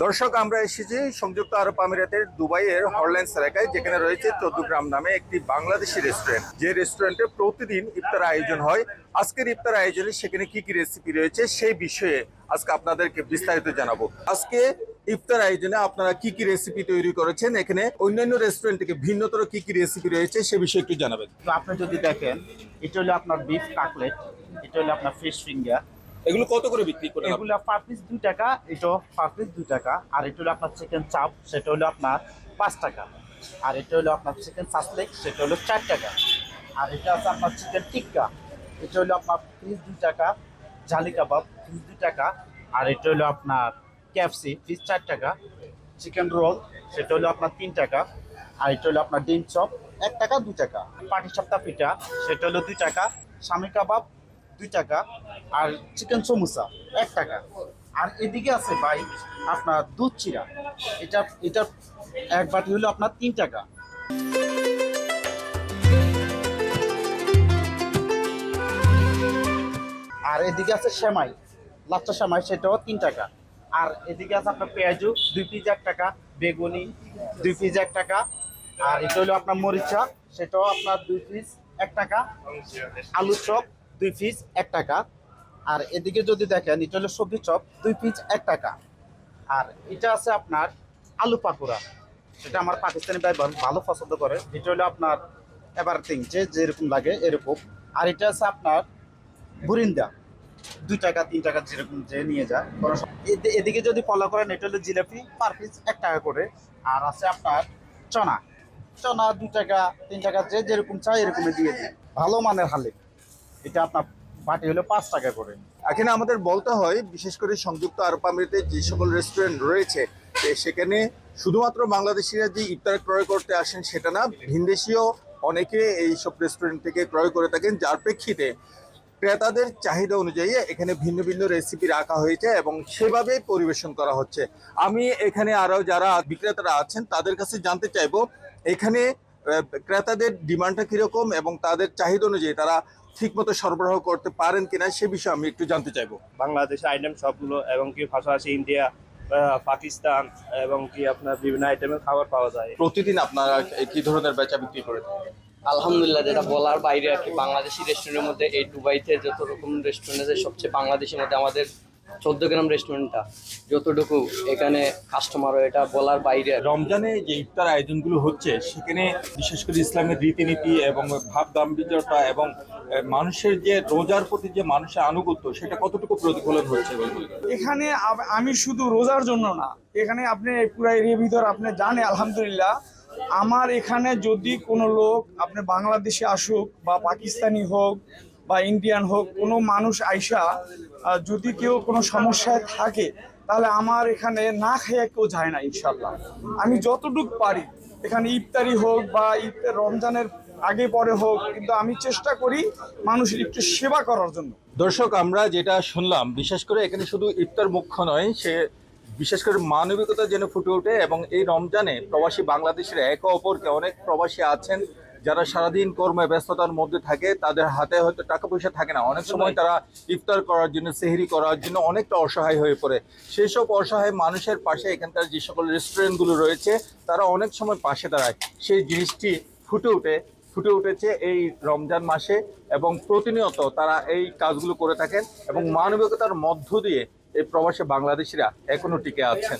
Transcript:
দর্শক, আমরা এসেছি সংযুক্ত আরব আমিরাতের দুবাইয়ের হরল্যান্ডস এলাকায়, যেখানে রয়েছে 14 গ্রাম নামে একটি বাংলাদেশি রেস্টুরেন্ট। যে রেস্টুরেন্টে প্রতিদিন ইফতার আয়োজন হয়। আজকের ইফতার আয়োজনে সেখানে কি কি রেসিপি রয়েছে সেই বিষয়ে আজকে আপনাদেরকে বিস্তারিত জানাবো। আজকে ইফতার আয়োজনে আপনারা কি কি রেসিপি তৈরি করেছেন, এখানে অন্যান্য রেস্টুরেন্ট থেকে ভিন্নতর কি কি রেসিপি রয়েছে সে বিষয়ে একটু জানাবেন। তো আপনি যদি দেখেন, এটা হলো আপনার বিফ কাটলেট, এটা হলো আপনার ফিশ ফিঙ্গার। এগুলো কত করে বিক্রি করেন? এগুলো পার পিস 2 টাকা, এটা পার পিস 2 টাকা। আর এটা হলো আপনার চিকেন চাপ, সেটা হলো আপনার 5 টাকা। আর এটা হলো আপনার চিকেন সাসলেক, সেটা হলো 4 টাকা। আর এটা আছে আপনার চিকেন টিক্কা, এটা হলো আপনার পিস 2 টাকা। ঝালি কাবাব পিস 2 টাকা। আর এটা হলো আপনার কেএফসি পিস 4 টাকা। চিকেন রোল, সেটা হলো আপনার 3 টাকা। আর এটা হলো আপনার ডিম চপ 1 টাকা 2 টাকা। পাটি সাপটা পিঠা, সেটা হলো 2 টাকা। স্বামী কাবাব 2 টাকা। আর চিকেন সমোসা 1 টাকা। আর এদিকে আছে ভাই আপনার দুধ চিরা, এটা এটা এক বাটি হলো আপনার 3 টাকা। আর এদিকে আছে সেমাই, লাচ্চা সেমাই, সেটাও 3 টাকা। আর এদিকে আছে আপনার পেঁয়াজু 2 পিস 1 টাকা, বেগুনি 2 পিস 1 টাকা। আর এটা হলো আপনার মরিচা, সেটাও আপনার 2 পিস 1 টাকা। আলু চপ 2 পিস 1 টাকা। আর এদিকে যদি দেখেন, এটা হলো সবজি চপ 2 পিস 1 টাকা। আর এটা আছে আপনার আলু পাকোড়া, সেটা আমার পাকিস্তানি ভাই ভালো পছন্দ করে। এটা হলো আপনার এভারথিং, যে যেরকম লাগে এরকম। আর এটা আছে আপনার বুরিন্দা 2 টাকা 3 টাকা, যেরকম যে নিয়ে যায়। এদিকে যদি ফলো করেন, এটা হলো জিলাপি পার পিস 1 টাকা করে। আর আছে আপনার চনা, চনা 2 টাকা 3 টাকা, যে যেরকম চাই এরকমই দিয়ে দিই। ভালো মানের হালিম, এটা আপনার বাটি হলো 5 টাকা করে। এখানে আমাদের বলতে হয়, বিশেষ করে সংযুক্ত আরব আমিরাতে যে সকল রেস্টুরেন্ট রয়েছে সেখানে শুধুমাত্র বাংলাদেশিরা যে ইফতার ক্রয় করতে আসেন সেটা না, ভিনদেশীয় অনেকে এইসব রেস্টুরেন্ট থেকে ক্রয় করে থাকেন, যার প্রেক্ষিতে ক্রেতাদের চাহিদা অনুযায়ী এখানে ভিন্ন ভিন্ন রেসিপি রাখা হয়েছে এবং সেভাবে পরিবেশন করা হচ্ছে। আমি এখানে আরও যারা বিক্রেতারা আছেন তাদের কাছে জানতে চাইবো, এখানে ক্রেতাদের ডিমান্ডটা কীরকম এবং তাদের চাহিদা অনুযায়ী তারা ঠিকমতো সরবরাহ করতে পারেন কিনা সে বিষয়ে আমি একটু জানতে চাইবো। বাংলাদেশ আইটেম সবগুলো এবং কি পাশাপাশি ইন্ডিয়া, পাকিস্তান এবং কি আপনার বিভিন্ন আইটেমের খাবার পাওয়া যায়। প্রতিদিন আপনারা কি ধরনের বেচা বিক্রি করে থাকেন? আলহামদুলিল্লাহ, যেটা বলার বাইরে আর কি। বাংলাদেশি রেস্টুরেন্টের মধ্যে এই দুবাইতে যত রকম রেস্টুরেন্ট আছে, সবচেয়ে বাংলাদেশের মধ্যে আমাদের 14 গ্রাম রেস্টুরেন্টটা যতটুকু এখানে কাস্টমার, এটা বলার বাইরে। রমজানে যে ইফতার আয়োজনগুলো হচ্ছে সেখানে বিশেষ করে ইসলামের রীতিনীতি এবং ভাব গাম্ভীর্যতা এবং মানুষের যে রোজার প্রতি যে মানুষের আনুগত্য, সেটা কতটুকু প্রতিফলন হচ্ছে? এখানে আমি শুধু রোজার জন্য না, এখানে আপনি পুরো এরিয়ার ভিতর আপনি জানেন আলহামদুলিল্লাহ, আমার এখানে যদি কোনো লোক আপনি বাংলাদেশে আসুক বা পাকিস্তানি হোক বা ইন্ডিয়ান হোক, কোনো মানুষ আইসা যদি কেউ কোনো সমস্যায় থাকে, তাহলে আমার এখানে না খেয়ে কেউ যায় না ইনশাল্লাহ। আমি যতটুকু পারি এখানে ইফতারি হোক বা রমজানের আগে পরে হোক, কিন্তু আমি চেষ্টা করি মানুষের একটু সেবা করার জন্য। দর্শক, আমরা যেটা শুনলাম, বিশেষ করে এখানে শুধু ইফতার মুখ্য নয়, সে বিশেষ করে মানবিকতা যেন ফুটে ওঠে। এবং এই রমজানে প্রবাসী বাংলাদেশের একে অপরকে, অনেক প্রবাসী আছেন যারা সারাদিন কর্মে ব্যস্ততার মধ্যে থাকে, তাদের হাতে হয়তো টাকা পয়সা থাকে না, অনেক সময় তারা ইফতার করার জন্য, সেহরি করার জন্য অনেকটা অসহায় হয়ে পড়ে। সেই সব অসহায় মানুষের পাশে এখানকার যে সকল রেস্টুরেন্টগুলো রয়েছে তারা অনেক সময় পাশে দাঁড়ায়। সেই জিনিসটি ফুটে উঠেছে এই রমজান মাসে এবং প্রতিনিয়ত তারা এই কাজগুলো করে থাকেন এবং মানবিকতার মধ্য দিয়ে এই প্রবাসী বাংলাদেশিরা এখনো টিকে আছেন।